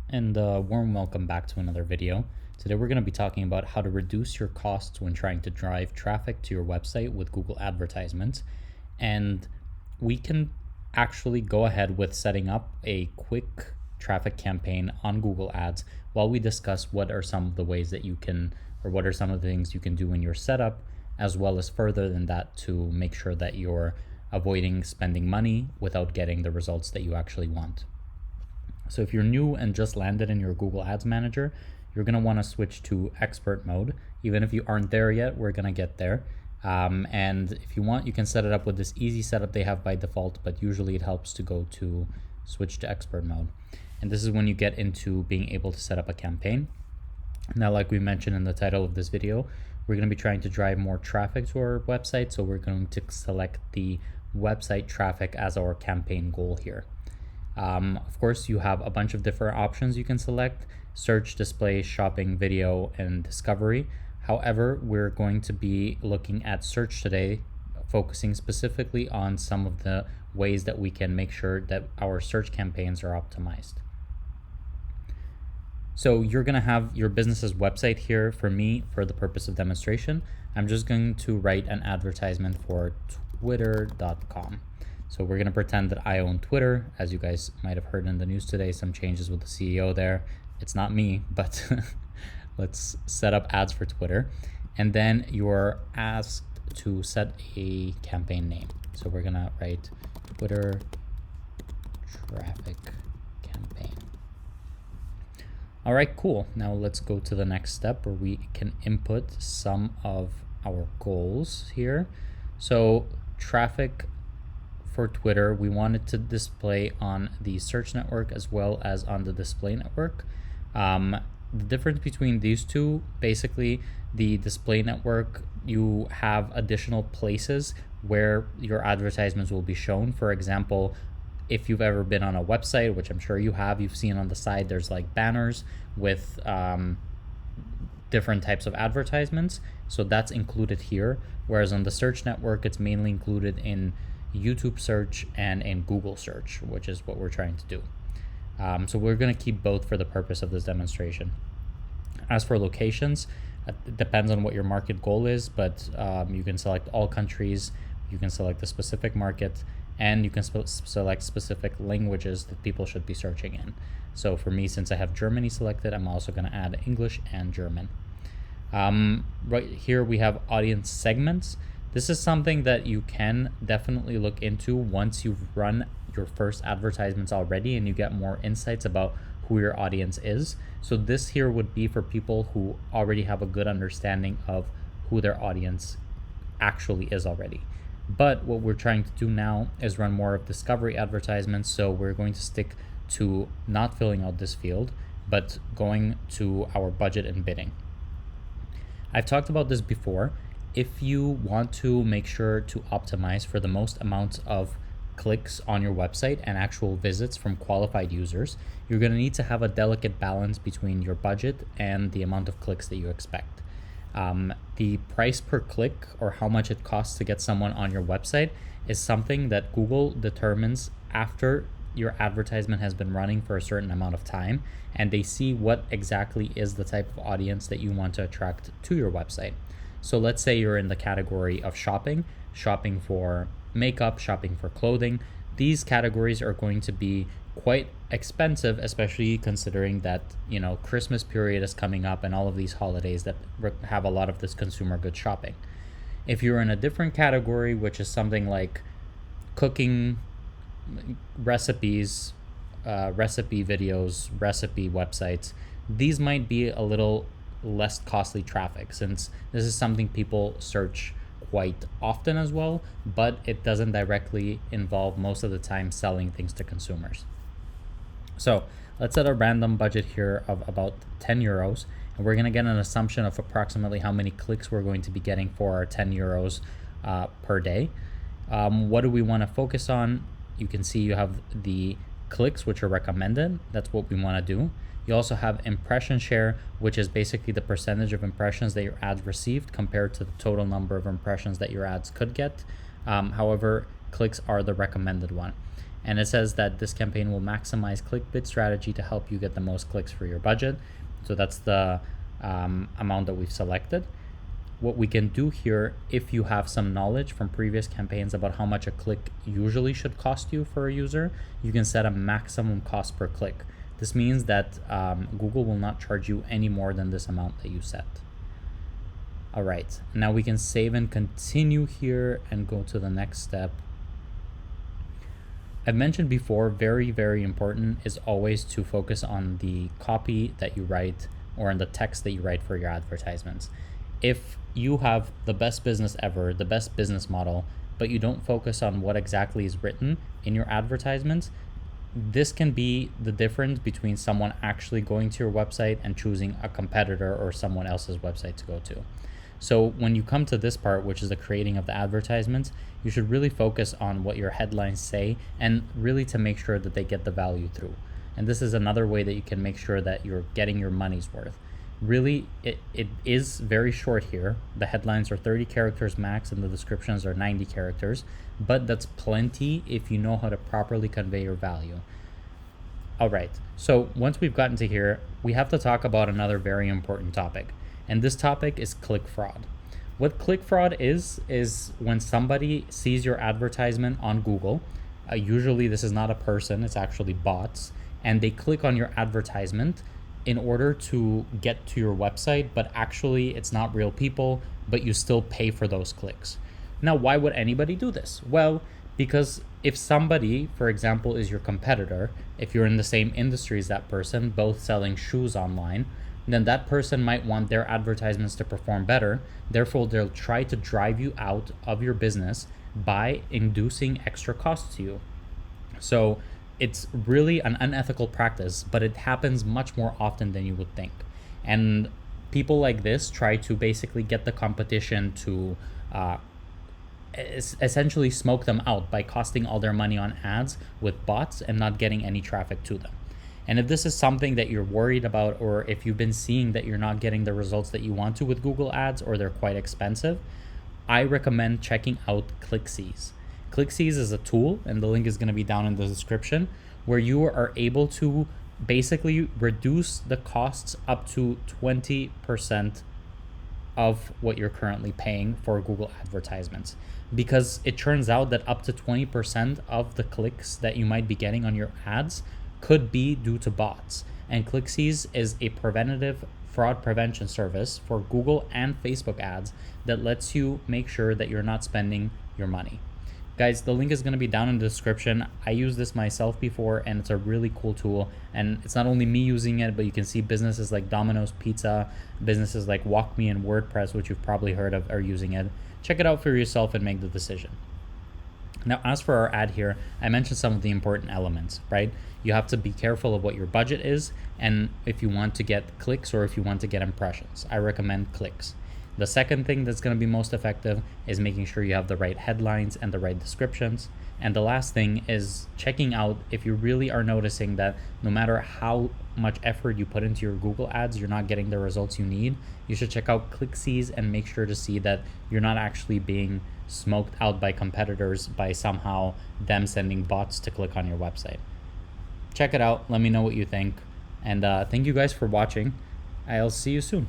And warm welcome back to another video. Today we're going to be talking about how to reduce your costs when trying to drive traffic to your website with Google advertisements. And we can actually go ahead with setting up a quick traffic campaign on Google Ads while we discuss what are some of the ways that you can, or what are some of the things you can do in your setup, as well as further than that to make sure that you're avoiding spending money without getting the results that you actually want. So if you're new and just landed in your Google Ads Manager, you're going to want to switch to expert mode. Even if you aren't there yet, we're going to get there. And if you want, you can set it up with this easy setup they have by default, but usually it helps to go to switch to expert mode. And this is when you get into being able to set up a campaign. Now, like we mentioned in the title of this video, we're going to be trying to drive more traffic to our website. So we're going to select the website traffic as our campaign goal here. Of course, you have a bunch of different options you can select: search, display, shopping, video, and discovery. However, we're going to be looking at search today, focusing specifically on some of the ways that we can make sure that our search campaigns are optimized. So you're going to have your business's website here. For me, for the purpose of demonstration, I'm just going to write an advertisement for twitter.com. So we're going to pretend that I own Twitter. As you guys might have heard in the news today, some changes with the CEO there. It's not me, but let's set up ads for Twitter. And then you're asked to set a campaign name. So we're going to write Twitter traffic campaign. All right, cool. Now let's go to the next step where we can input some of our goals here. So traffic for Twitter, we wanted to display on the search network as well as on the display network. The difference between these two, basically the display network, you have additional places where your advertisements will be shown. For example, if you've ever been on a website, which I'm sure you have, you've seen on the side there's like banners with different types of advertisements. So that's included here. Whereas on the search network, it's mainly included in YouTube search and in Google search, which is what we're trying to do. So we're going to keep both for the purpose of this demonstration. As for locations, it depends on what your market goal is, but you can select all countries, you can select a specific market, and you can select specific languages that people should be searching in. So for me, since I have Germany selected, I'm also going to add English and German. Right here we have audience segments. This is something that you can definitely look into once you've run your first advertisements already and you get more insights about who your audience is. So this here would be for people who already have a good understanding of who their audience actually is already. But what we're trying to do now is run more of discovery advertisements. So we're going to stick to not filling out this field, but going to our budget and bidding. I've talked about this before. If you want to make sure to optimize for the most amount of clicks on your website and actual visits from qualified users, you're going to need to have a delicate balance between your budget and the amount of clicks that you expect. The price per click, or how much it costs to get someone on your website, is something that Google determines after your advertisement has been running for a certain amount of time, and they see what exactly is the type of audience that you want to attract to your website. So let's say you're in the category of shopping for makeup, shopping for clothing. These categories are going to be quite expensive, especially considering that, Christmas period is coming up and all of these holidays that have a lot of this consumer goods shopping. If you're in a different category, which is something like cooking, recipes, recipe videos, recipe websites, these might be a little less costly traffic, since this is something people search quite often as well, but it doesn't directly involve most of the time selling things to consumers. So let's set a random budget here of about 10 euros, and we're going to get an assumption of approximately how many clicks we're going to be getting for our 10 euros per day. What do we want to focus on? You can see you have the clicks, which are recommended. That's what we want to do. You also have impression share, which is basically the percentage of impressions that your ads received compared to the total number of impressions that your ads could get. However, clicks are the recommended one. And it says that this campaign will maximize click-bid strategy to help you get the most clicks for your budget. So that's the amount that we've selected. What we can do here, if you have some knowledge from previous campaigns about how much a click usually should cost you for a user, you can set a maximum cost per click. This means that Google will not charge you any more than this amount that you set. All right, now we can save and continue here and go to the next step. I've mentioned before, very, very important is always to focus on the copy that you write or in the text that you write for your advertisements. If you have the best business ever, the best business model, but you don't focus on what exactly is written in your advertisements, this can be the difference between someone actually going to your website and choosing a competitor or someone else's website to go to. So when you come to this part, which is the creating of the advertisements, you should really focus on what your headlines say and really to make sure that they get the value through. And this is another way that you can make sure that you're getting your money's worth. Really, it is very short here. The headlines are 30 characters max and the descriptions are 90 characters, but that's plenty if you know how to properly convey your value. All right, so once we've gotten to here, we have to talk about another very important topic, and this topic is click fraud. What click fraud is when somebody sees your advertisement on Google, usually this is not a person, it's actually bots, and they click on your advertisement in order to get to your website, but actually it's not real people, but you still pay for those clicks. Now, why would anybody do this? Well, because if somebody, for example, is your competitor, if you're in the same industry as that person, both selling shoes online, then that person might want their advertisements to perform better. Therefore, they'll try to drive you out of your business by inducing extra costs to you. So it's really an unethical practice, but it happens much more often than you would think. And people like this try to basically get the competition to essentially smoke them out by costing all their money on ads with bots and not getting any traffic to them. And if this is something that you're worried about, or if you've been seeing that you're not getting the results that you want to with Google ads, or they're quite expensive, I recommend checking out ClickCease. ClickCease is a tool, and the link is going to be down in the description, where you are able to basically reduce the costs up to 20% of what you're currently paying for Google advertisements. Because it turns out that up to 20% of the clicks that you might be getting on your ads could be due to bots. And ClickCease is a preventative fraud prevention service for Google and Facebook ads that lets you make sure that you're not spending your money. Guys, the link is going to be down in the description. I used this myself before, and it's a really cool tool. And it's not only me using it, but you can see businesses like Domino's Pizza, businesses like WalkMe and WordPress, which you've probably heard of, are using it. Check it out for yourself and make the decision. Now, as for our ad here, I mentioned some of the important elements, right? You have to be careful of what your budget is, and if you want to get clicks or if you want to get impressions. I recommend clicks. The second thing that's going to be most effective is making sure you have the right headlines and the right descriptions. And the last thing is checking out if you really are noticing that no matter how much effort you put into your Google ads, you're not getting the results you need. You should check out ClickCease and make sure to see that you're not actually being smoked out by competitors by somehow them sending bots to click on your website. Check it out. Let me know what you think. And thank you guys for watching. I'll see you soon.